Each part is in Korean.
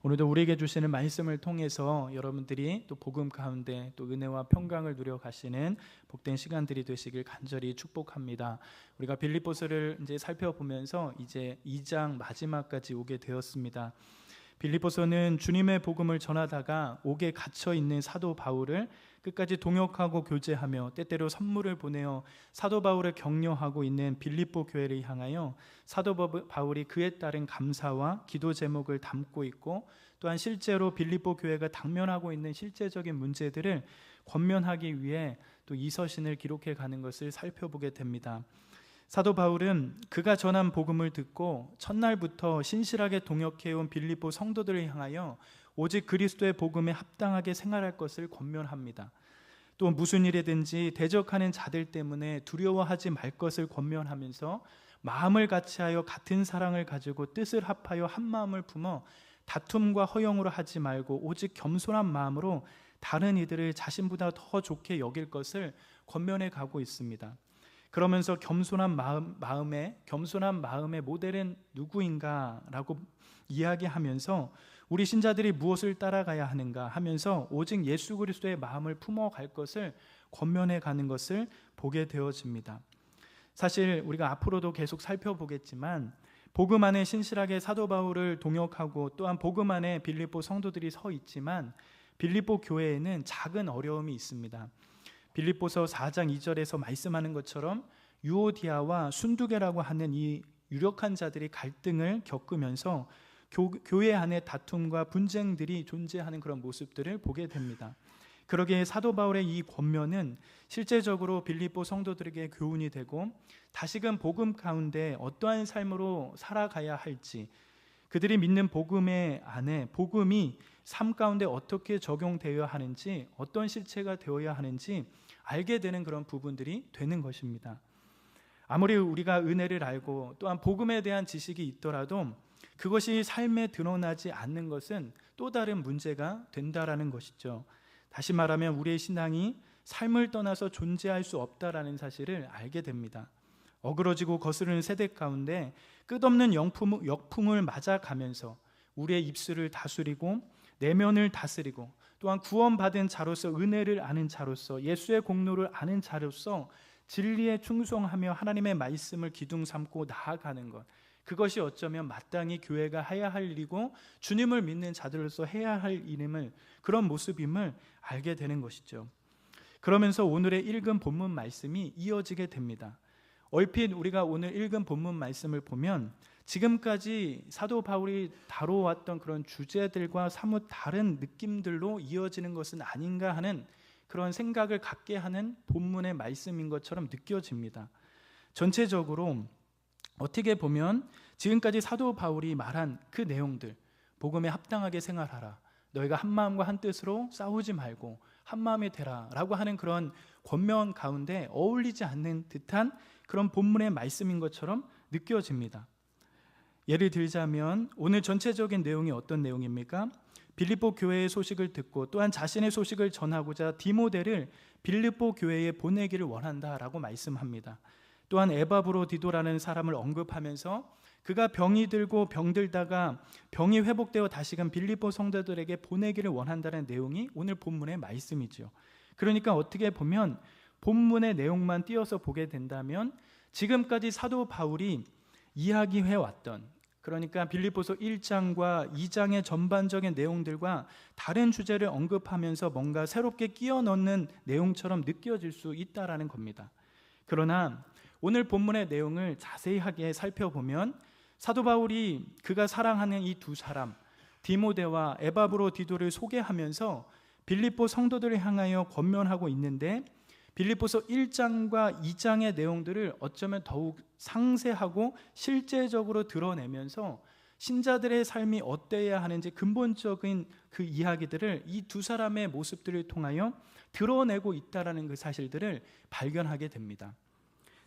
오늘도 우리에게 주시는 말씀을 통해서 여러분들이 또 복음 가운데 또 은혜와 평강을 누려 가시는 복된 시간들이 되시길 간절히 축복합니다. 우리가 빌립보서를 이제 살펴보면서 이제 2장 마지막까지 오게 되었습니다. 빌립보서는 주님의 복음을 전하다가 옥에 갇혀 있는 사도 바울을 끝까지 동역하고 교제하며 때때로 선물을 보내어 사도 바울을 격려하고 있는 빌립보 교회를 향하여 사도 바울이 그에 따른 감사와 기도 제목을 담고 있고, 또한 실제로 빌립보 교회가 당면하고 있는 실제적인 문제들을 권면하기 위해 또 이 서신을 기록해 가는 것을 살펴보게 됩니다. 사도 바울은 그가 전한 복음을 듣고 첫날부터 신실하게 동역해온 빌립보 성도들을 향하여 오직 그리스도의 복음에 합당하게 생활할 것을 권면합니다. 또 무슨 일이든지 대적하는 자들 때문에 두려워하지 말 것을 권면하면서 마음을 같이하여 같은 사랑을 가지고 뜻을 합하여 한 마음을 품어 다툼과 허영으로 하지 말고 오직 겸손한 마음으로 다른 이들을 자신보다 더 좋게 여길 것을 권면해 가고 있습니다. 그러면서 겸손한 마음의 모델은 누구인가라고 이야기하면서 우리 신자들이 무엇을 따라가야 하는가 하면서 오직 예수 그리스도의 마음을 품어갈 것을 권면해 가는 것을 보게 되어집니다. 사실 우리가 앞으로도 계속 살펴보겠지만 복음 안에 신실하게 사도 바울을 동역하고 또한 복음 안에 빌립보 성도들이 서 있지만 빌립보 교회에는 작은 어려움이 있습니다. 빌립보서 4장 2절에서 말씀하는 것처럼 유오디아와 순두계라고 하는 이 유력한 자들이 갈등을 겪으면서 교회 안에 다툼과 분쟁들이 존재하는 그런 모습들을 보게 됩니다. 그러기에 사도 바울의 이 권면은 실제적으로 빌립보 성도들에게 교훈이 되고 다시금 복음 가운데 어떠한 삶으로 살아가야 할지, 그들이 믿는 복음의 안에 복음이 삶 가운데 어떻게 적용되어야 하는지, 어떤 실체가 되어야 하는지 알게 되는 그런 부분들이 되는 것입니다. 아무리 우리가 은혜를 알고 또한 복음에 대한 지식이 있더라도 그것이 삶에 드러나지 않는 것은 또 다른 문제가 된다라는 것이죠. 다시 말하면 우리의 신앙이 삶을 떠나서 존재할 수 없다라는 사실을 알게 됩니다. 어그러지고 거스르는 세대 가운데 끝없는 역풍을 맞아가면서 우리의 입술을 다스리고 내면을 다스리고 또한 구원받은 자로서 은혜를 아는 자로서 예수의 공로를 아는 자로서 진리에 충성하며 하나님의 말씀을 기둥 삼고 나아가는 것, 그것이 어쩌면 마땅히 교회가 해야 할 일이고 주님을 믿는 자들로서 해야 할 일임을, 그런 모습임을 알게 되는 것이죠. 그러면서 오늘의 읽은 본문 말씀이 이어지게 됩니다. 얼핏 우리가 오늘 읽은 본문 말씀을 보면 지금까지 사도 바울이 다뤄왔던 그런 주제들과 사뭇 다른 느낌들로 이어지는 것은 아닌가 하는 그런 생각을 갖게 하는 본문의 말씀인 것처럼 느껴집니다. 전체적으로 어떻게 보면 지금까지 사도 바울이 말한 그 내용들, 복음에 합당하게 생활하라, 너희가 한 마음과 한 뜻으로 싸우지 말고 한 마음이 되라 라고 하는 그런 권면 가운데 어울리지 않는 듯한 그런 본문의 말씀인 것처럼 느껴집니다. 예를 들자면 오늘 전체적인 내용이 어떤 내용입니까? 빌립보 교회의 소식을 듣고 또한 자신의 소식을 전하고자 디모데를 빌립보 교회에 보내기를 원한다라고 말씀합니다. 또한 에바브로디도라는 사람을 언급하면서 그가 병이 들고 병들다가 병이 회복되어 다시금 빌립보 성도들에게 보내기를 원한다는 내용이 오늘 본문의 말씀이죠. 그러니까 어떻게 보면 본문의 내용만 띄어서 보게 된다면 지금까지 사도 바울이 이야기해왔던, 그러니까 빌립보서 1장과 2장의 전반적인 내용들과 다른 주제를 언급하면서 뭔가 새롭게 끼워 넣는 내용처럼 느껴질 수 있다라는 겁니다. 그러나 오늘 본문의 내용을 자세하게 살펴보면 사도 바울이 그가 사랑하는 이 두 사람 디모데와 에바브로디도를 소개하면서 빌립보 성도들을 향하여 권면하고 있는데, 빌립보서 1장과 2장의 내용들을 어쩌면 더욱 상세하고 실제적으로 드러내면서 신자들의 삶이 어때야 하는지 근본적인 그 이야기들을 이 두 사람의 모습들을 통하여 드러내고 있다는 그 사실들을 발견하게 됩니다.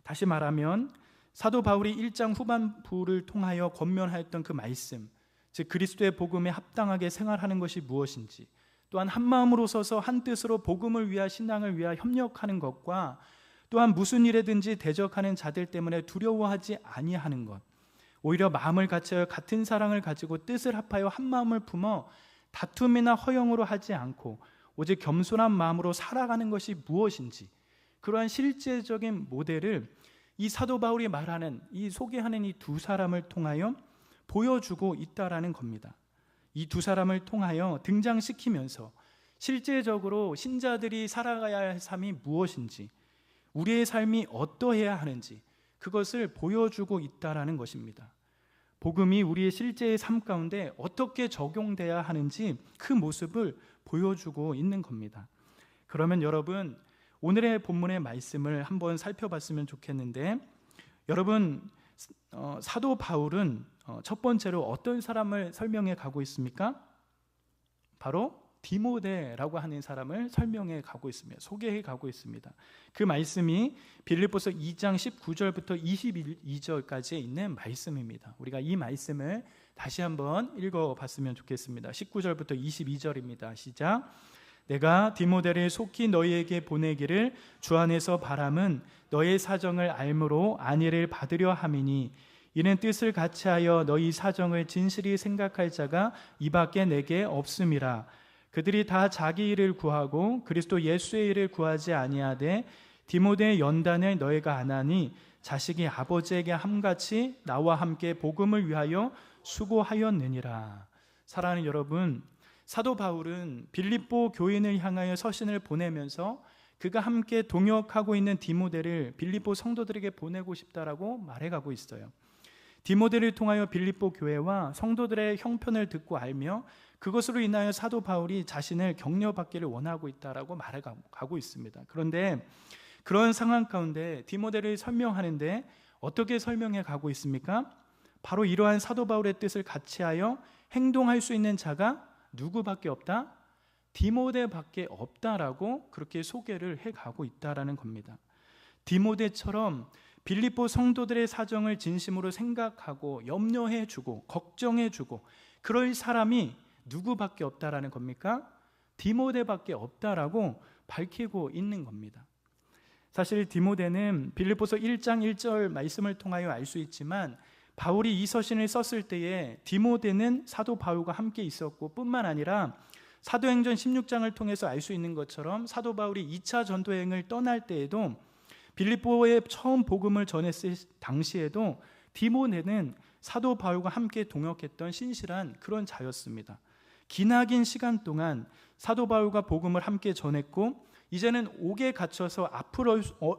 다시 말하면 사도 바울이 1장 후반부를 통하여 권면하였던 그 말씀, 즉 그리스도의 복음에 합당하게 생활하는 것이 무엇인지, 또한 한 마음으로 서서 한 뜻으로 복음을 위하 신앙을 위하 협력하는 것과 또한 무슨 일에든지 대적하는 자들 때문에 두려워하지 아니하는 것, 오히려 마음을 같이하여 같은 사랑을 가지고 뜻을 합하여 한 마음을 품어 다툼이나 허영으로 하지 않고 오직 겸손한 마음으로 살아가는 것이 무엇인지, 그러한 실제적인 모델을 이 사도 바울이 말하는, 이 소개하는 이 두 사람을 통하여 보여주고 있다라는 겁니다. 이 두 사람을 통하여 등장시키면서 실제적으로 신자들이 살아가야 할 삶이 무엇인지, 우리의 삶이 어떠해야 하는지 그것을 보여주고 있다라는 것입니다. 복음이 우리의 실제의 삶 가운데 어떻게 적용돼야 하는지 그 모습을 보여주고 있는 겁니다. 그러면 여러분, 오늘의 본문의 말씀을 한번 살펴봤으면 좋겠는데, 여러분, 사도 바울은 첫 번째로 어떤 사람을 설명해 가고 있습니까? 바로 디모데라고 하는 사람을 설명해 가고 있습니다. 소개해 가고 있습니다. 그 말씀이 빌립보서 2장 19절부터 22절까지에 있는 말씀입니다. 우리가 이 말씀을 다시 한번 읽어봤으면 좋겠습니다. 19절부터 22절입니다. 시작. 내가 디모데를 속히 너희에게 보내기를 주 안에서 바람은 너의 사정을 알므로 안위를 받으려 함이니, 이는 뜻을 같이하여 너희 사정을 진실히 생각할 자가 이밖에 내게 없음이라. 그들이 다 자기 일을 구하고 그리스도 예수의 일을 구하지 아니하되 디모데의 연단을 너희가 안 하니 자식이 아버지에게 함같이 나와 함께 복음을 위하여 수고하였느니라. 사랑하는 여러분, 사도 바울은 빌립보 교인을 향하여 서신을 보내면서 그가 함께 동역하고 있는 디모데를 빌립보 성도들에게 보내고 싶다라고 말해가고 있어요. 디모데를 통하여 빌립보 교회와 성도들의 형편을 듣고 알며 그것으로 인하여 사도 바울이 자신을 격려받기를 원하고 있다라고 말해가고 있습니다. 그런데 그런 상황 가운데 디모데를 설명하는데 어떻게 설명해 가고 있습니까? 바로 이러한 사도 바울의 뜻을 같이하여 행동할 수 있는 자가 누구밖에 없다? 디모데밖에 없다라고 그렇게 소개를 해가고 있다라는 겁니다. 디모데처럼 빌립보 성도들의 사정을 진심으로 생각하고 염려해주고 걱정해주고 그럴 사람이 누구밖에 없다라는 겁니까? 디모데밖에 없다라고 밝히고 있는 겁니다. 사실 디모데는 빌립보서 1장 1절 말씀을 통하여 알 수 있지만, 바울이 이 서신을 썼을 때에 디모데는 사도 바울과 함께 있었고 뿐만 아니라 사도행전 16장을 통해서 알 수 있는 것처럼 사도 바울이 2차 전도여행을 떠날 때에도 빌립보에 처음 복음을 전했을 당시에도 디모데는 사도 바울과 함께 동역했던 신실한 그런 자였습니다. 기나긴 시간 동안 사도 바울과 복음을 함께 전했고, 이제는 옥에 갇혀서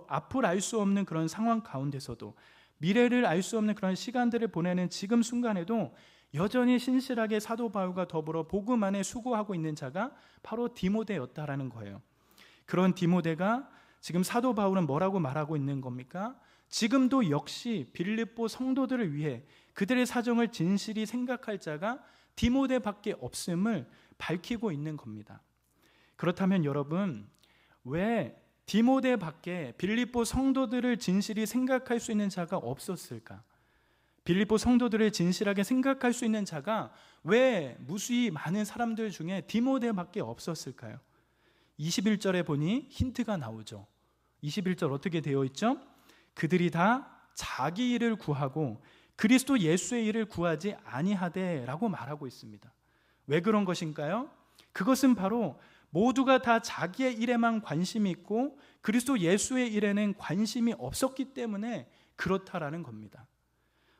앞을 알 수 없는 그런 상황 가운데서도, 미래를 알 수 없는 그런 시간들을 보내는 지금 순간에도 여전히 신실하게 사도 바울과 더불어 복음 안에 수고하고 있는 자가 바로 디모데였다라는 거예요. 그런 디모데가 지금 사도 바울은 뭐라고 말하고 있는 겁니까? 지금도 역시 빌립보 성도들을 위해 그들의 사정을 진실히 생각할 자가 디모데밖에 없음을 밝히고 있는 겁니다. 그렇다면 여러분, 왜 디모데밖에 빌립보 성도들을 진실히 생각할 수 있는 자가 없었을까? 빌립보 성도들을 진실하게 생각할 수 있는 자가 왜 무수히 많은 사람들 중에 디모데밖에 없었을까요? 21절에 보니 힌트가 나오죠. 21절 어떻게 되어 있죠? 그들이 다 자기 일을 구하고 그리스도 예수의 일을 구하지 아니하되 라고 말하고 있습니다. 왜 그런 것인가요? 그것은 바로 모두가 다 자기의 일에만 관심이 있고 그리스도 예수의 일에는 관심이 없었기 때문에 그렇다라는 겁니다.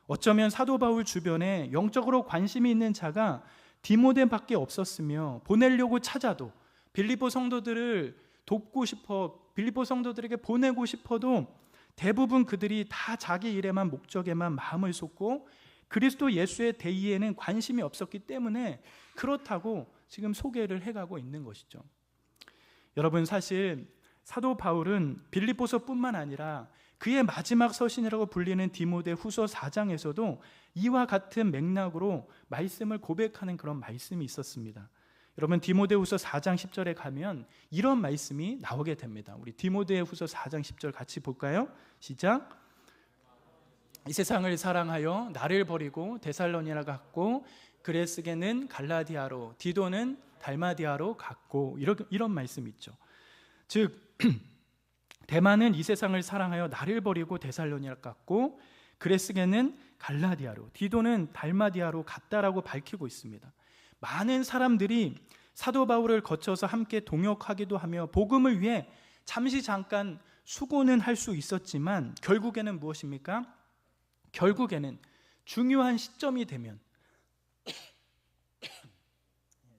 어쩌면 사도 바울 주변에 영적으로 관심이 있는 자가 디모데밖에 없었으며 보내려고 찾아도 빌립보 성도들을 돕고 싶어 빌립보 성도들에게 보내고 싶어도 대부분 그들이 다 자기 일에만 목적에만 마음을 쏟고 그리스도 예수의 대의에는 관심이 없었기 때문에 그렇다고 지금 소개를 해가고 있는 것이죠. 여러분, 사실 사도 바울은 빌립보서뿐만 아니라 그의 마지막 서신이라고 불리는 디모데 후서 4장에서도 이와 같은 맥락으로 말씀을 고백하는 그런 말씀이 있었습니다. 여러분, 디모데후서 4장 10절에 가면 이런 말씀이 나오게 됩니다. 우리 디모데후서 4장 10절 같이 볼까요? 시작. 이 세상을 사랑하여 나를 버리고 데살로니가로 갔고 그레스게는 갈라디아로 디도는 달마디아로 갔고, 이런 말씀이 있죠. 즉 데마는 이 세상을 사랑하여 나를 버리고 데살로니가로 갔고 그레스게는 갈라디아로, 디도는 달마디아로 갔다라고 밝히고 있습니다. 많은 사람들이 사도 바울을 거쳐서 함께 동역하기도 하며 복음을 위해 잠깐 수고는 할 수 있었지만 결국에는 무엇입니까? 결국에는 중요한 시점이 되면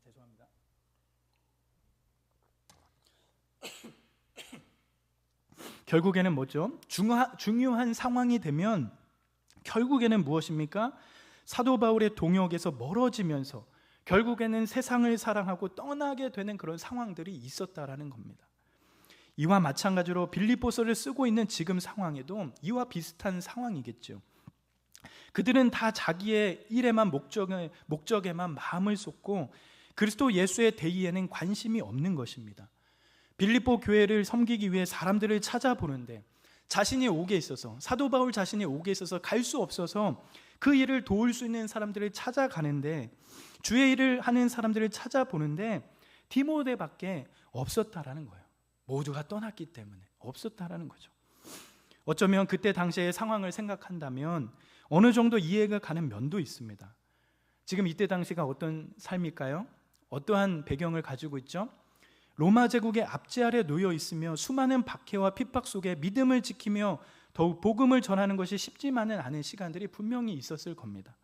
죄송합니다. 결국에는 뭐죠? 중요한 상황이 되면 결국에는 무엇입니까? 사도 바울의 동역에서 멀어지면서 결국에는 세상을 사랑하고 떠나게 되는 그런 상황들이 있었다라는 겁니다. 이와 마찬가지로 빌립보서를 쓰고 있는 지금 상황에도 이와 비슷한 상황이겠죠. 그들은 다 자기의 일에만 목적에만 마음을 쏟고 그리스도 예수의 대의에는 관심이 없는 것입니다. 빌립보 교회를 섬기기 위해 사람들을 찾아보는데 자신이 옥에 있어서, 사도 바울 자신이 옥에 있어서 갈 수 없어서 그 일을 도울 수 있는 사람들을 찾아가는데, 주의 일을 하는 사람들을 찾아보는데 디모데밖에 없었다라는 거예요. 모두가 떠났기 때문에 없었다라는 거죠. 어쩌면 그때 당시의 상황을 생각한다면 어느 정도 이해가 가는 면도 있습니다. 지금 이때 당시가 어떤 삶일까요? 어떠한 배경을 가지고 있죠? 로마 제국의 압제 아래 놓여 있으며 수많은 박해와 핍박 속에 믿음을 지키며 더욱 복음을 전하는 것이 쉽지만은 않은 시간들이 분명히 있었을 겁니다.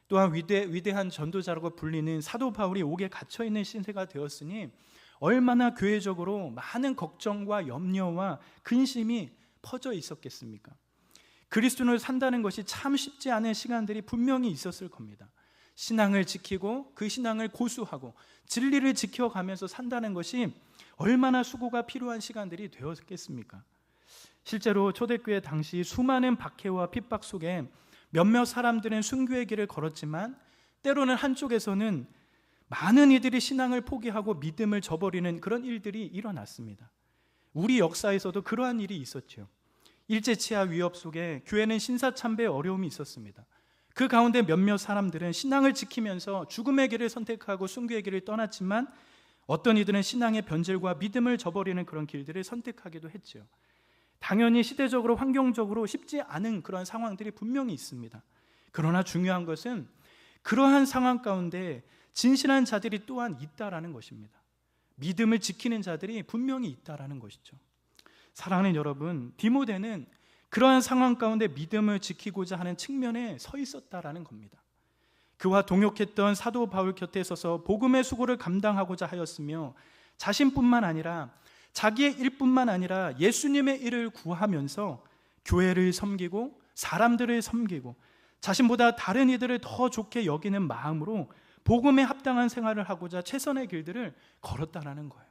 또한 위대한 전도자라고 불리는 사도 바울이 옥에 갇혀있는 신세가 되었으니 얼마나 교회적으로 많은 걱정과 염려와 근심이 퍼져 있었겠습니까? 그리스도를 산다는 것이 참 쉽지 않은 시간들이 분명히 있었을 겁니다. 신앙을 지키고 그 신앙을 고수하고 진리를 지켜가면서 산다는 것이 얼마나 수고가 필요한 시간들이 되었겠습니까? 실제로 초대교회 당시 수많은 박해와 핍박 속에 몇몇 사람들은 순교의 길을 걸었지만 때로는 한쪽에서는 많은 이들이 신앙을 포기하고 믿음을 저버리는 그런 일들이 일어났습니다. 우리 역사에서도 그러한 일이 있었죠. 일제치하 위협 속에 교회는 신사참배의 어려움이 있었습니다. 그 가운데 몇몇 사람들은 신앙을 지키면서 죽음의 길을 선택하고 순교의 길을 떠났지만 어떤 이들은 신앙의 변질과 믿음을 저버리는 그런 길들을 선택하기도 했죠. 당연히 시대적으로 환경적으로 쉽지 않은 그런 상황들이 분명히 있습니다. 그러나 중요한 것은 그러한 상황 가운데 진실한 자들이 또한 있다라는 것입니다. 믿음을 지키는 자들이 분명히 있다라는 것이죠. 사랑하는 여러분, 디모데는 그러한 상황 가운데 믿음을 지키고자 하는 측면에 서 있었다라는 겁니다. 그와 동역했던 사도 바울 곁에 서서 복음의 수고를 감당하고자 하였으며 자신뿐만 아니라 자기의 일뿐만 아니라 예수님의 일을 구하면서 교회를 섬기고 사람들을 섬기고 자신보다 다른 이들을 더 좋게 여기는 마음으로 복음에 합당한 생활을 하고자 최선의 길들을 걸었다라는 거예요.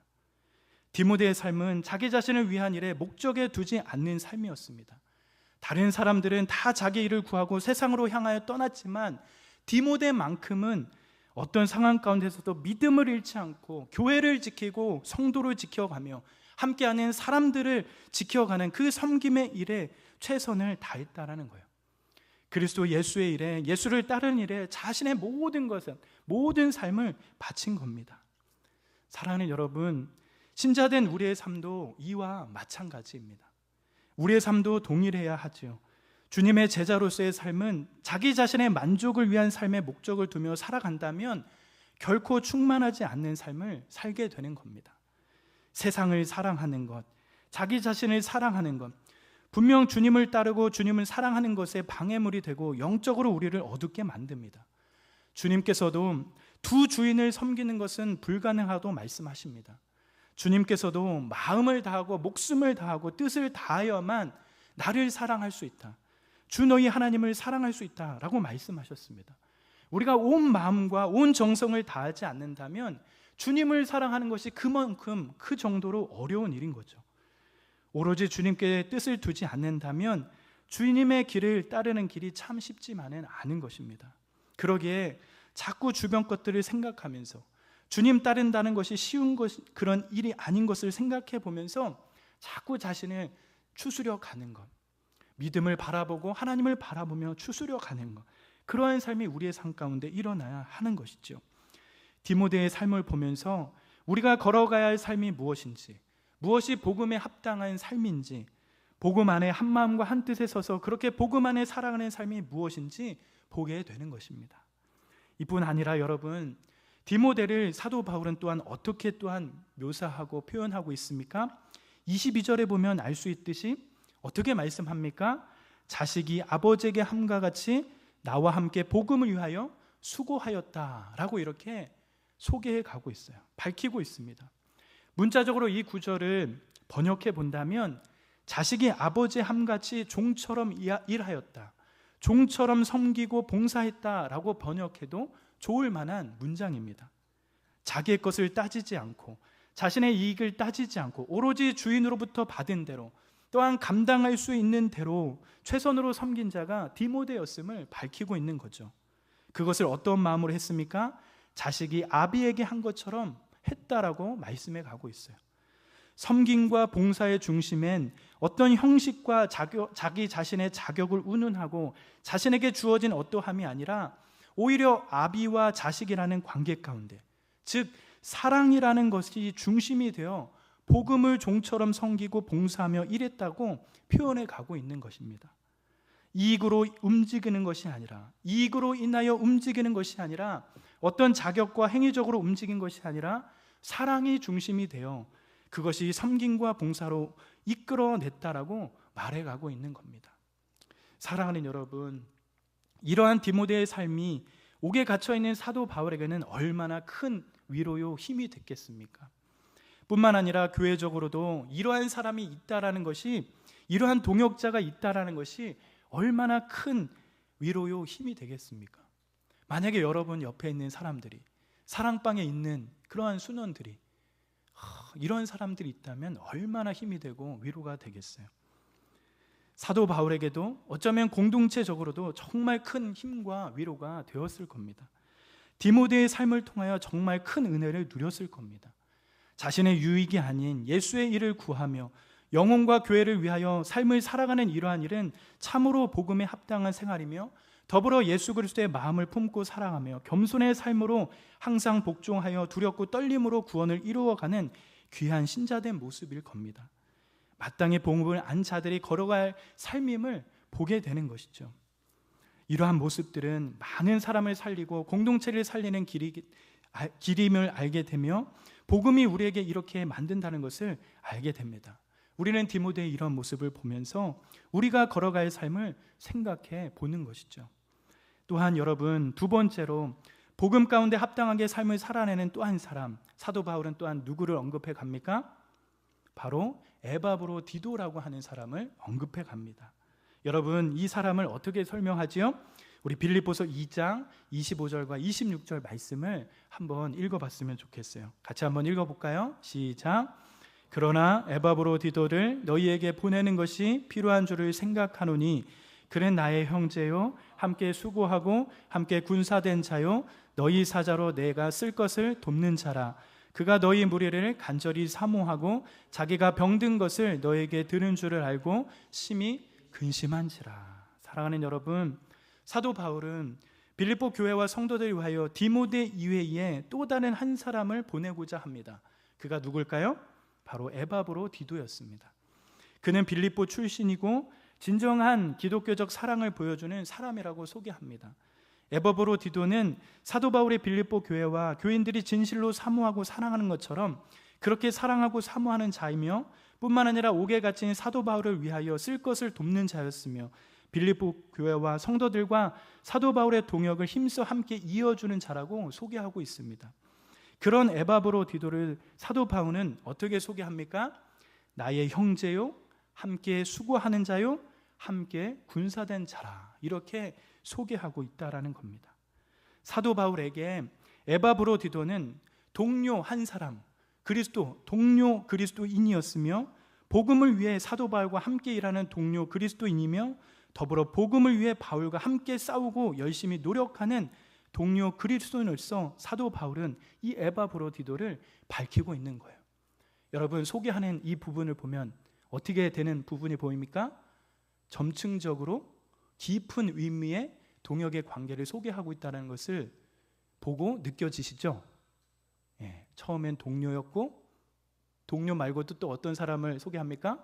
디모데의 삶은 자기 자신을 위한 일에 목적에 두지 않는 삶이었습니다. 다른 사람들은 다 자기 일을 구하고 세상으로 향하여 떠났지만 디모데만큼은 어떤 상황 가운데서도 믿음을 잃지 않고 교회를 지키고 성도를 지켜가며 함께하는 사람들을 지켜가는 그 섬김의 일에 최선을 다했다라는 거예요. 그리스도 예수의 일에, 예수를 따르는 일에 자신의 모든 것은, 모든 삶을 바친 겁니다. 사랑하는 여러분, 신자된 우리의 삶도 이와 마찬가지입니다. 우리의 삶도 동일해야 하죠. 주님의 제자로서의 삶은 자기 자신의 만족을 위한 삶의 목적을 두며 살아간다면 결코 충만하지 않는 삶을 살게 되는 겁니다. 세상을 사랑하는 것, 자기 자신을 사랑하는 것, 분명 주님을 따르고 주님을 사랑하는 것에 방해물이 되고 영적으로 우리를 어둡게 만듭니다. 주님께서도 두 주인을 섬기는 것은 불가능하다고 말씀하십니다. 주님께서도 마음을 다하고 목숨을 다하고 뜻을 다하여만 나를 사랑할 수 있다. 주 너희 하나님을 사랑할 수 있다라고 말씀하셨습니다. 우리가 온 마음과 온 정성을 다하지 않는다면 주님을 사랑하는 것이 그만큼 그 정도로 어려운 일인 거죠. 오로지 주님께 뜻을 두지 않는다면 주님의 길을 따르는 길이 참 쉽지만은 않은 것입니다. 그러기에 자꾸 주변 것들을 생각하면서 주님 따른다는 것이 쉬운 그런 일이 아닌 것을 생각해 보면서 자꾸 자신을 추스려 가는 것, 믿음을 바라보고 하나님을 바라보며 추스려 가는 것, 그러한 삶이 우리의 삶 가운데 일어나야 하는 것이죠. 디모데의 삶을 보면서 우리가 걸어가야 할 삶이 무엇인지, 무엇이 복음에 합당한 삶인지, 복음 안에 한 마음과 한 뜻에 서서 그렇게 복음 안에 살아가는 삶이 무엇인지 보게 되는 것입니다. 이뿐 아니라 여러분, 디모데를 사도 바울은 또한 어떻게 또한 묘사하고 표현하고 있습니까? 22절에 보면 알 수 있듯이 어떻게 말씀합니까? 자식이 아버지에게 함과 같이 나와 함께 복음을 위하여 수고하였다라고 이렇게 소개해 가고 있어요. 밝히고 있습니다. 문자적으로 이 구절을 번역해 본다면 자식이 아버지의 함같이 종처럼 일하였다, 종처럼 섬기고 봉사했다라고 번역해도 좋을 만한 문장입니다. 자기의 것을 따지지 않고 자신의 이익을 따지지 않고 오로지 주인으로부터 받은 대로 또한 감당할 수 있는 대로 최선으로 섬긴 자가 디모데였음을 밝히고 있는 거죠. 그것을 어떤 마음으로 했습니까? 자식이 아비에게 한 것처럼 했다라고 말씀해 가고 있어요. 섬김과 봉사의 중심엔 어떤 형식과 자기 자신의 자격을 운운하고 자신에게 주어진 어떠함이 아니라 오히려 아비와 자식이라는 관계 가운데, 즉 사랑이라는 것이 중심이 되어 복음을 종처럼 섬기고 봉사하며 일했다고 표현해 가고 있는 것입니다. 이익으로 움직이는 것이 아니라, 이익으로 인하여 움직이는 것이 아니라, 어떤 자격과 행위적으로 움직인 것이 아니라 사랑이 중심이 되어 그것이 섬김과 봉사로 이끌어냈다라고 말해가고 있는 겁니다. 사랑하는 여러분, 이러한 디모데의 삶이 옥에 갇혀있는 사도 바울에게는 얼마나 큰 위로요 힘이 됐겠습니까? 뿐만 아니라 교회적으로도 이러한 사람이 있다라는 것이, 이러한 동역자가 있다라는 것이 얼마나 큰 위로요 힘이 되겠습니까? 만약에 여러분 옆에 있는 사람들이, 사랑방에 있는 그러한 순원들이 이런 사람들이 있다면 얼마나 힘이 되고 위로가 되겠어요. 사도 바울에게도 어쩌면 공동체적으로도 정말 큰 힘과 위로가 되었을 겁니다. 디모데의 삶을 통하여 정말 큰 은혜를 누렸을 겁니다. 자신의 유익이 아닌 예수의 일을 구하며 영혼과 교회를 위하여 삶을 살아가는 이러한 일은 참으로 복음에 합당한 생활이며, 더불어 예수 그리스도의 마음을 품고 살아가며 겸손의 삶으로 항상 복종하여 두렵고 떨림으로 구원을 이루어가는 귀한 신자된 모습일 겁니다. 마땅히 복음을 안 자들이 걸어갈 삶임을 보게 되는 것이죠. 이러한 모습들은 많은 사람을 살리고 공동체를 살리는 길임을 알게 되며 복음이 우리에게 이렇게 만든다는 것을 알게 됩니다. 우리는 디모데의 이런 모습을 보면서 우리가 걸어갈 삶을 생각해 보는 것이죠. 또한 여러분, 두 번째로 복음 가운데 합당하게 삶을 살아내는 또 한 사람, 사도 바울은 또한 누구를 언급해 갑니까? 바로 에바브로디도라고 하는 사람을 언급해 갑니다. 여러분, 이 사람을 어떻게 설명하지요? 우리 빌립보서 2장 25절과 26절 말씀을 한번 읽어봤으면 좋겠어요. 같이 한번 읽어볼까요? 시작. 그러나 에바브로디도를 너희에게 보내는 것이 필요한 줄을 생각하노니 그는 나의 형제요, 함께 수고하고 함께 군사된 자요, 너희 사자로 내가 쓸 것을 돕는 자라. 그가 너희 무리를 간절히 사모하고 자기가 병든 것을 너에게 들은 줄을 알고 심히 근심한지라. 사랑하는 여러분, 사도 바울은 빌립보 교회와 성도들을 위하여 디모데 이외에 또 다른 한 사람을 보내고자 합니다. 그가 누굴까요? 바로 에바브로디도였습니다. 그는 빌립보 출신이고 진정한 기독교적 사랑을 보여주는 사람이라고 소개합니다. 에바브로디도는 사도 바울의 빌립보 교회와 교인들이 진실로 사모하고 사랑하는 것처럼 그렇게 사랑하고 사모하는 자이며, 뿐만 아니라 옥에 갇힌 사도 바울을 위하여 쓸 것을 돕는 자였으며, 빌립보 교회와 성도들과 사도 바울의 동역을 힘써 함께 이어주는 자라고 소개하고 있습니다. 그런 에바브로디도를 사도 바울은 어떻게 소개합니까? 나의 형제요, 함께 수고하는 자요, 함께 군사된 자라, 이렇게 소개하고 있다라는 겁니다. 사도 바울에게 에바브로디도는 동료 한 사람, 동료 그리스도인이었으며, 복음을 위해 사도 바울과 함께 일하는 동료 그리스도인이며, 더불어 복음을 위해 바울과 함께 싸우고 열심히 노력하는 동료 그리스도인으로서 사도 바울은 이 에바브로디도를 밝히고 있는 거예요. 여러분, 소개하는 이 부분을 보면 어떻게 되는 부분이 보입니까? 점층적으로 깊은 의미의 동역의 관계를 소개하고 있다는 것을 보고 느껴지시죠? 처음엔 동료였고, 동료 말고도 또 어떤 사람을 소개합니까?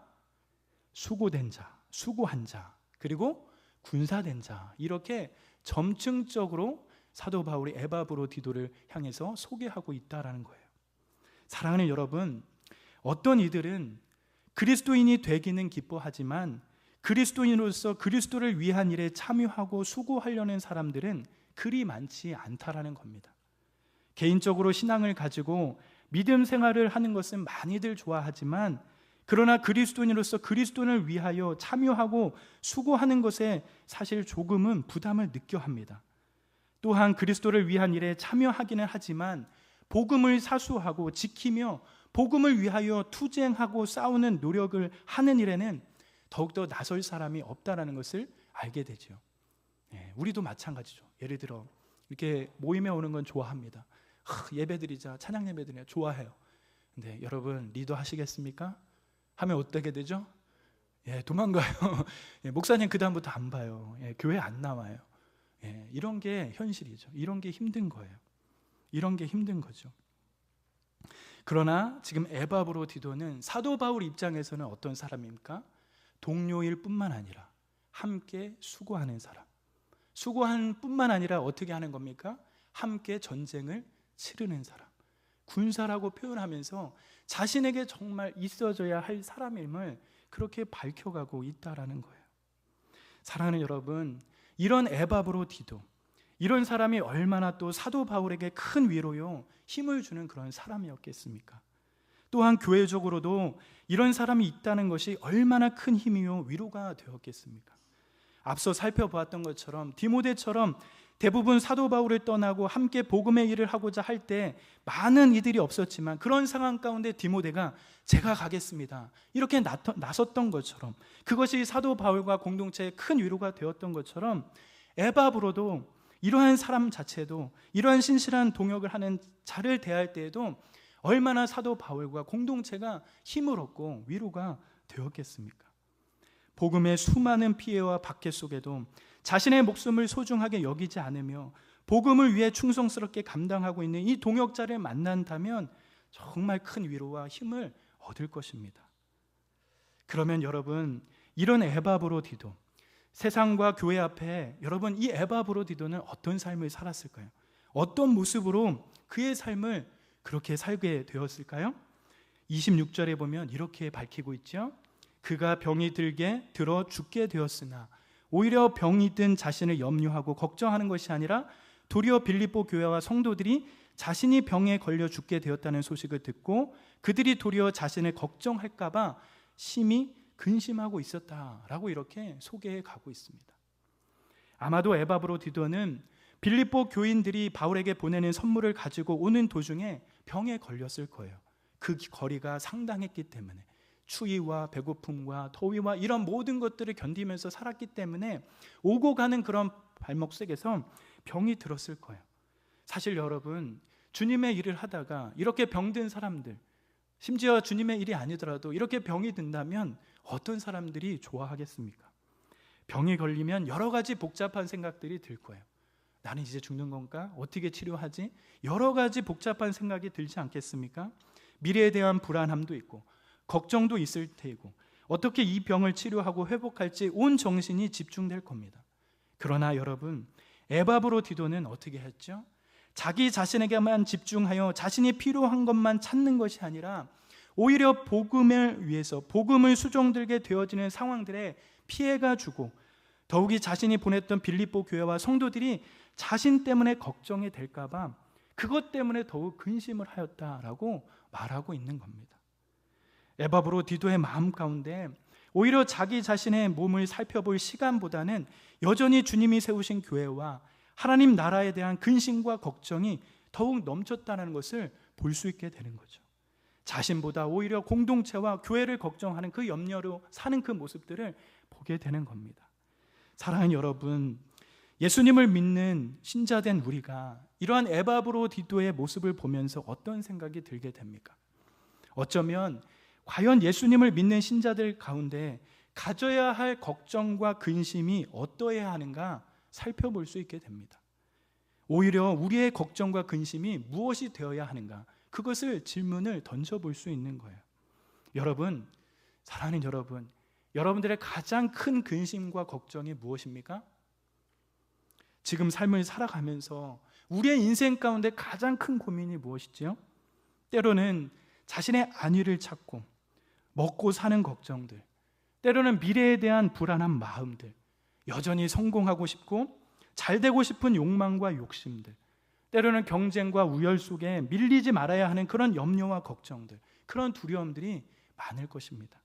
수고된 자, 수고한 자, 그리고 군사된 자, 이렇게 점층적으로 사도 바울이 에바브로디도를 향해서 소개하고 있다라는 거예요. 사랑하는 여러분, 어떤 이들은 그리스도인이 되기는 기뻐하지만 그리스도인으로서 그리스도를 위한 일에 참여하고 수고하려는 사람들은 그리 많지 않다라는 겁니다. 개인적으로 신앙을 가지고 믿음 생활을 하는 것은 많이들 좋아하지만 그러나 그리스도인으로서 그리스도를 위하여 참여하고 수고하는 것에 사실 조금은 부담을 느껴 합니다. 또한 그리스도를 위한 일에 참여하기는 하지만 복음을 사수하고 지키며 복음을 위하여 투쟁하고 싸우는 노력을 하는 일에는 더욱더 나설 사람이 없다라는 것을 알게 되죠. 우리도 마찬가지죠. 예를 들어 이렇게 모임에 오는 건 좋아합니다. 예배드리자, 찬양 예배드리자 좋아해요. 근데 여러분 리더 하시겠습니까? 하면 어떻게 되죠? 도망가요. 목사님 그 다음부터 안 봐요. 교회 안 나와요. 이런 게 현실이죠. 이런 게 힘든 거예요. 이런 게 힘든 거죠. 그러나 지금 에바브로디도는 사도 바울 입장에서는 어떤 사람입니까? 동료일 뿐만 아니라 함께 수고하는 사람. 수고한 뿐만 아니라 어떻게 하는 겁니까? 함께 전쟁을 치르는 사람. 군사라고 표현하면서 자신에게 정말 있어져야 할 사람임을 그렇게 밝혀가고 있다라는 거예요. 사랑하는 여러분, 이런 에바브로디도, 이런 사람이 얼마나 또 사도 바울에게 큰 위로요, 힘을 주는 그런 사람이었겠습니까? 또한 교회적으로도 이런 사람이 있다는 것이 얼마나 큰 힘이요 위로가 되었겠습니까? 앞서 살펴보았던 것처럼 디모데처럼 대부분 사도 바울을 떠나고 함께 복음의 일을 하고자 할 때 많은 이들이 없었지만 그런 상황 가운데 디모데가 제가 가겠습니다 이렇게 나섰던 것처럼, 그것이 사도 바울과 공동체의 큰 위로가 되었던 것처럼 에바브로도 이러한 사람 자체도 이러한 신실한 동역을 하는 자를 대할 때에도 얼마나 사도 바울과 공동체가 힘을 얻고 위로가 되었겠습니까? 복음의 수많은 피해와 박해 속에도 자신의 목숨을 소중하게 여기지 않으며 복음을 위해 충성스럽게 감당하고 있는 이 동역자를 만난다면 정말 큰 위로와 힘을 얻을 것입니다. 그러면 여러분, 이런 에바브로디도, 세상과 교회 앞에 여러분 이 에바브로디도는 어떤 삶을 살았을까요? 어떤 모습으로 그의 삶을 그렇게 살게 되었을까요? 26절에 보면 이렇게 밝히고 있죠. 그가 병이 들어 죽게 되었으나 오히려 병이 든 자신을 염려하고 걱정하는 것이 아니라 도리어 빌립보 교회와 성도들이 자신이 병에 걸려 죽게 되었다는 소식을 듣고 그들이 도리어 자신을 걱정할까 봐 심히 근심하고 있었다라고 이렇게 소개해 가고 있습니다. 아마도 에바브로디도는 빌립보 교인들이 바울에게 보내는 선물을 가지고 오는 도중에 병에 걸렸을 거예요. 그 거리가 상당했기 때문에, 추위와 배고픔과 더위와 이런 모든 것들을 견디면서 살았기 때문에 오고 가는 그런 발목색에서 병이 들었을 거예요. 사실 여러분, 주님의 일을 하다가 이렇게 병든 사람들, 심지어 주님의 일이 아니더라도 이렇게 병이 든다면 어떤 사람들이 좋아하겠습니까? 병이 걸리면 여러 가지 복잡한 생각들이 들 거예요. 나는 이제 죽는 건가? 어떻게 치료하지? 여러 가지 복잡한 생각이 들지 않겠습니까? 미래에 대한 불안함도 있고 걱정도 있을 테고 어떻게 이 병을 치료하고 회복할지 온 정신이 집중될 겁니다. 그러나 여러분, 에바브로디도는 어떻게 했죠? 자기 자신에게만 집중하여 자신이 필요한 것만 찾는 것이 아니라 오히려 복음을 위해서 복음을 수종들게 되어지는 상황들에 피해가 주고 더욱이 자신이 보냈던 빌립보 교회와 성도들이 자신 때문에 걱정이 될까 봐 그것 때문에 더욱 근심을 하였다라고 말하고 있는 겁니다. 에바브로디도의 마음 가운데 오히려 자기 자신의 몸을 살펴볼 시간보다는 여전히 주님이 세우신 교회와 하나님 나라에 대한 근심과 걱정이 더욱 넘쳤다는 것을 볼 수 있게 되는 거죠. 자신보다 오히려 공동체와 교회를 걱정하는 그 염려로 사는 그 모습들을 보게 되는 겁니다. 사랑하는 여러분, 예수님을 믿는 신자된 우리가 이러한 에바브로디도의 모습을 보면서 어떤 생각이 들게 됩니까? 어쩌면 과연 예수님을 믿는 신자들 가운데 가져야 할 걱정과 근심이 어떠해야 하는가 살펴볼 수 있게 됩니다. 오히려 우리의 걱정과 근심이 무엇이 되어야 하는가, 그것을 질문을 던져볼 수 있는 거예요. 여러분, 사랑하는 여러분, 여러분들의 가장 큰 근심과 걱정이 무엇입니까? 지금 삶을 살아가면서 우리의 인생 가운데 가장 큰 고민이 무엇이지요? 때로는 자신의 안위를 찾고 먹고 사는 걱정들, 때로는 미래에 대한 불안한 마음들, 여전히 성공하고 싶고 잘 되고 싶은 욕망과 욕심들, 때로는 경쟁과 우열 속에 밀리지 말아야 하는 그런 염려와 걱정들, 그런 두려움들이 많을 것입니다.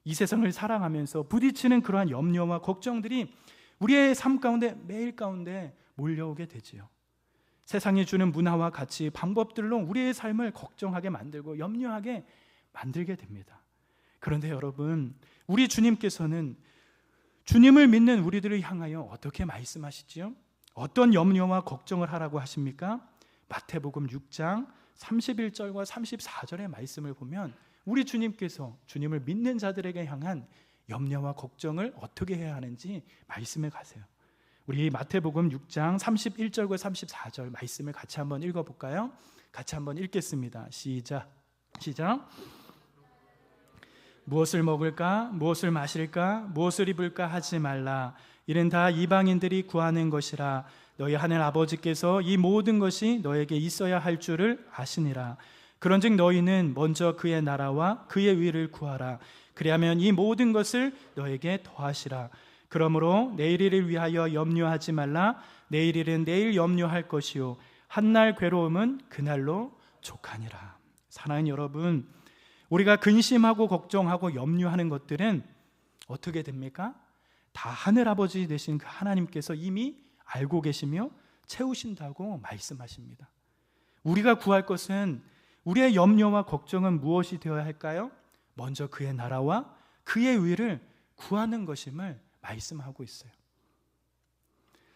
이 세상을 살아가면서 부딪히는 그러한 염려와 걱정들이 우리의 삶 가운데 매일 가운데 몰려오게 되지요. 세상이 주는 문화와 가치, 방법들로 우리의 삶을 걱정하게 만들고 염려하게 만들게 됩니다. 그런데 여러분, 우리 주님께서는 주님을 믿는 우리들을 향하여 어떻게 말씀하시지요? 어떤 염려와 걱정을 하라고 하십니까? 마태복음 6장 31절과 34절의 말씀을 보면 우리 주님께서 주님을 믿는 자들에게 향한 염려와 걱정을 어떻게 해야 하는지 말씀해 가세요. 우리 마태복음 6장 31절과 34절 말씀을 같이 한번 읽어볼까요? 같이 한번 읽겠습니다. 시작. 무엇을 먹을까? 무엇을 마실까? 무엇을 입을까? 하지 말라. 이는 다 이방인들이 구하는 것이라. 너희 하늘 아버지께서 이 모든 것이 너에게 있어야 할 줄을 아시니라. 그런즉 너희는 먼저 그의 나라와 그의 의를 구하라. 그리하면 이 모든 것을 너에게 더하시라. 그러므로 내일 일을 위하여 염려하지 말라. 내일 일은 내일 염려할 것이요 한날 괴로움은 그날로 족하니라. 사랑하는 여러분, 우리가 근심하고 걱정하고 염려하는 것들은 어떻게 됩니까? 다 하늘아버지 되신 그 하나님께서 이미 알고 계시며 채우신다고 말씀하십니다. 우리가 구할 것은, 우리의 염려와 걱정은 무엇이 되어야 할까요? 먼저 그의 나라와 그의 의를 구하는 것임을 말씀하고 있어요.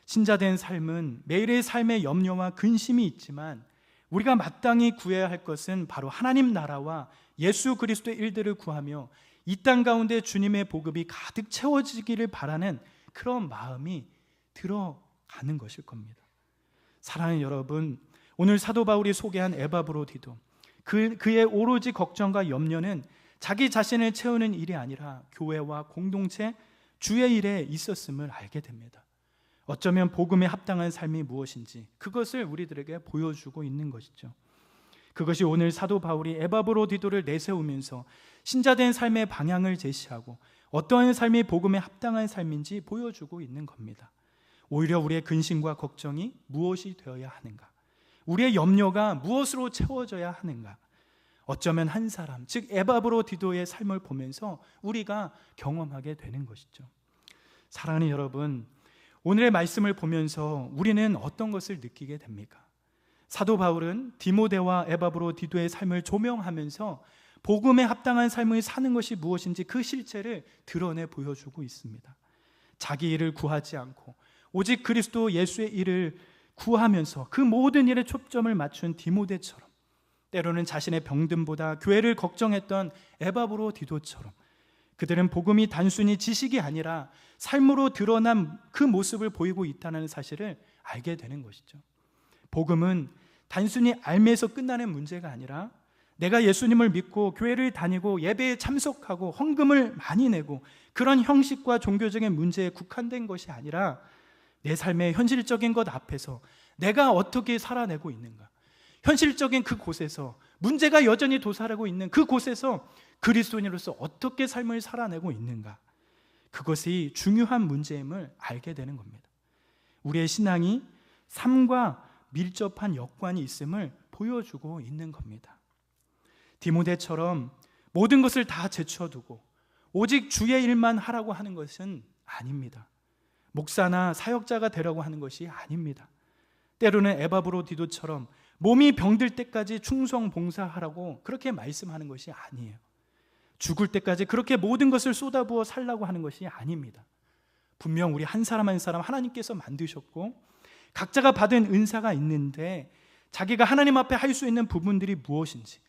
신자된 삶은 매일의 삶의 염려와 근심이 있지만 우리가 마땅히 구해야 할 것은 바로 하나님 나라와 예수 그리스도의 일들을 구하며 이 땅 가운데 주님의 복음이 가득 채워지기를 바라는 그런 마음이 들어가는 것일 겁니다. 사랑하는 여러분, 오늘 사도 바울이 소개한 에바브로디도 그의 오로지 걱정과 염려는 자기 자신을 채우는 일이 아니라 교회와 공동체, 주의 일에 있었음을 알게 됩니다. 어쩌면 복음에 합당한 삶이 무엇인지 그것을 우리들에게 보여주고 있는 것이죠. 그것이 오늘 사도 바울이 에바브로디도를 내세우면서 신자된 삶의 방향을 제시하고 어떠한 삶이 복음에 합당한 삶인지 보여주고 있는 겁니다. 오히려 우리의 근심과 걱정이 무엇이 되어야 하는가? 우리의 염려가 무엇으로 채워져야 하는가? 어쩌면 한 사람, 즉 에바브로디도의 삶을 보면서 우리가 경험하게 되는 것이죠. 사랑하는 여러분, 오늘의 말씀을 보면서 우리는 어떤 것을 느끼게 됩니까? 사도 바울은 디모데와 에바브로디도의 삶을 조명하면서 복음에 합당한 삶을 사는 것이 무엇인지 그 실체를 드러내 보여주고 있습니다. 자기 일을 구하지 않고 오직 그리스도 예수의 일을 구하면서 그 모든 일에 초점을 맞춘 디모데처럼, 때로는 자신의 병듦보다 교회를 걱정했던 에바브로디도처럼 그들은 복음이 단순히 지식이 아니라 삶으로 드러난 그 모습을 보이고 있다는 사실을 알게 되는 것이죠. 복음은 단순히 알면서 끝나는 문제가 아니라 내가 예수님을 믿고 교회를 다니고 예배에 참석하고 헌금을 많이 내고 그런 형식과 종교적인 문제에 국한된 것이 아니라 내 삶의 현실적인 것 앞에서 내가 어떻게 살아내고 있는가, 현실적인 그곳에서 문제가 여전히 도사하고 있는 그곳에서 그리스도인으로서 어떻게 삶을 살아내고 있는가, 그것이 중요한 문제임을 알게 되는 겁니다. 우리의 신앙이 삶과 밀접한 역관이 있음을 보여주고 있는 겁니다. 디모데처럼 모든 것을 다 제쳐두고 오직 주의 일만 하라고 하는 것은 아닙니다. 목사나 사역자가 되라고 하는 것이 아닙니다. 때로는 에바브로디도처럼 몸이 병들 때까지 충성 봉사하라고 그렇게 말씀하는 것이 아니에요. 죽을 때까지 그렇게 모든 것을 쏟아부어 살라고 하는 것이 아닙니다. 분명 우리 한 사람 한 사람 하나님께서 만드셨고 각자가 받은 은사가 있는데 자기가 하나님 앞에 할 수 있는 부분들이 무엇인지,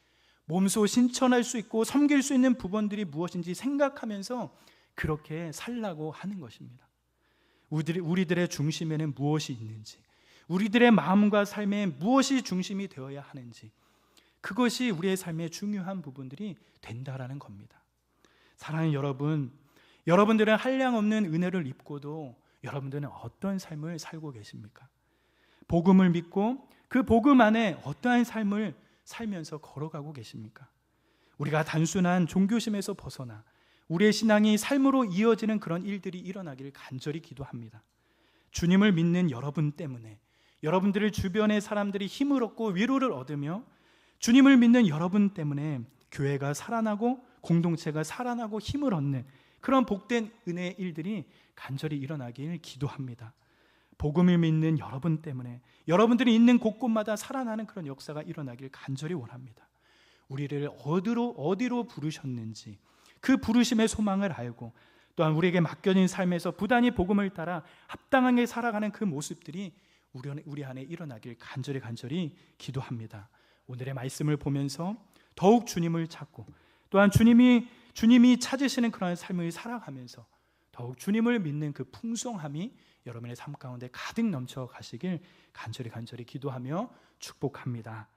몸소 신천할 수 있고 섬길 수 있는 부분들이 무엇인지 생각하면서 그렇게 살라고 하는 것입니다. 우리들의 중심에는 무엇이 있는지, 우리들의 마음과 삶에 무엇이 중심이 되어야 하는지, 그것이 우리의 삶의 중요한 부분들이 된다라는 겁니다. 사랑하는 여러분, 여러분들은 한량없는 은혜를 입고도 여러분들은 어떤 삶을 살고 계십니까? 복음을 믿고 그 복음 안에 어떠한 삶을 살면서 걸어가고 계십니까? 우리가 단순한 종교심에서 벗어나 우리의 신앙이 삶으로 이어지는 그런 일들이 일어나기를 간절히 기도합니다. 주님을 믿는 여러분 때문에 여러분들의 주변의 사람들이 힘을 얻고 위로를 얻으며 주님을 믿는 여러분 때문에 교회가 살아나고 공동체가 살아나고 힘을 얻는 그런 복된 은혜의 일들이 간절히 일어나길 기도합니다. 복음을 믿는 여러분 때문에 여러분들이 있는 곳곳마다 살아나는 그런 역사가 일어나길 간절히 원합니다. 우리를 어디로 부르셨는지 그 부르심의 소망을 알고 또한 우리에게 맡겨진 삶에서 부단히 복음을 따라 합당하게 살아가는 그 모습들이 우리 안에 일어나길 간절히 기도합니다. 오늘의 말씀을 보면서 더욱 주님을 찾고 또한 주님이 찾으시는 그런 삶을 살아가면서 더욱 주님을 믿는 그 풍성함이 여러분의 삶 가운데 가득 넘쳐 가시길 간절히 기도하며 축복합니다.